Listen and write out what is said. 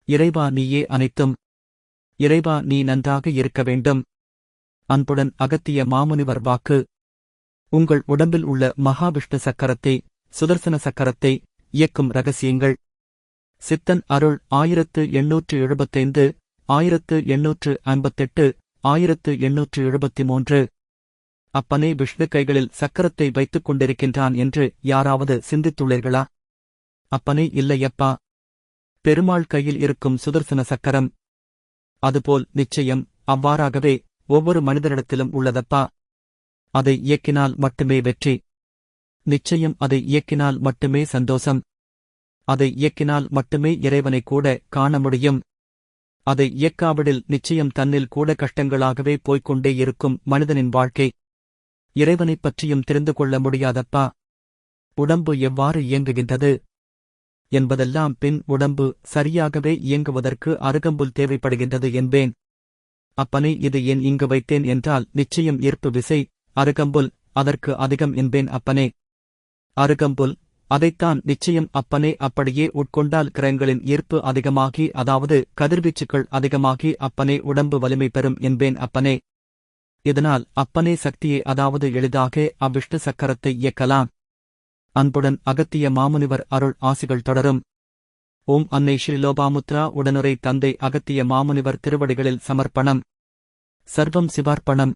இறைவா நீயே அனைத்தும். இறைவா நீ நன்றாக இருக்க வேண்டும். அன்புடன் அகத்திய மாமுனிவர் வாக்கு. உங்கள் உடம்பில் உள்ள மகாவிஷ்ணு சக்கரத்தை, சுதர்சன சக்கரத்தை இயக்கும் ரகசியங்கள். சித்தன் அருள் 1875, 1858, 1873. அப்பனே விஷ்ணு கைகளில் சக்கரத்தை வைத்துக் கொண்டிருக்கின்றான் என்று யாராவது சிந்தித்துள்ளீர்களா? அப்பனே இல்லையப்பா. பெருமாள் கையில் இருக்கும் சுதர்சன சக்கரம். அதுபோல் நிச்சயம் அவ்வாறாகவே ஒவ்வொரு மனிதரிடத்திலும் உள்ளதப்பா. அதை இயக்கினால் மட்டுமே வெற்றி. நிச்சயம் அதை இயக்கினால் மட்டுமே சந்தோஷம். அதை இயக்கினால் மட்டுமே இறைவனை கூட காண முடியும். அதை இயக்காவிடில் நிச்சயம் தன்னில் கூட கஷ்டங்களாகவே போய்க்கொண்டே இருக்கும் மனிதனின் வாழ்க்கை. இறைவனைப் பற்றியும் தெரிந்து கொள்ள முடியாதப்பா. உடம்பு எவ்வாறு இயங்குகின்றது என்பதெல்லாம் பின் உடம்பு சரியாகவே இயங்குவதற்கு அருகம்புல் தேவைப்படுகின்றது என்பேன். அப்பனே இது ஏன் இங்கு வைத்தேன் என்றால் நிச்சயம் ஈர்ப்பு விசை, அருகம்புல் அதற்கு அதிகம் என்பேன் அப்பனே. அருகம்புல், அதைத்தான் நிச்சயம் அப்பனே. அப்படியே உட்கொண்டால் கிரகங்களின் ஈர்ப்பு அதிகமாகி, அதாவது கதிர்வீச்சுக்கள் அதிகமாகி அப்பனே உடம்பு வலிமை பெறும் என்பேன் அப்பனே. இதனால் அப்பனே சக்தியை, அதாவது எளிதாக அவ்விஷ்ணு சக்கரத்தை இயக்கலாம். அன்புடன் அகத்திய மாமுனிவர் அருள் ஆசிகள் தொடரும். ஓம் அன்னை ஸ்ரீ லோபாமுத்ரா உடனுரை தந்தை அகத்திய மாமுனிவர் திருவடிகளில் சமர்ப்பணம். சர்வம் சிவார்ப்பணம்.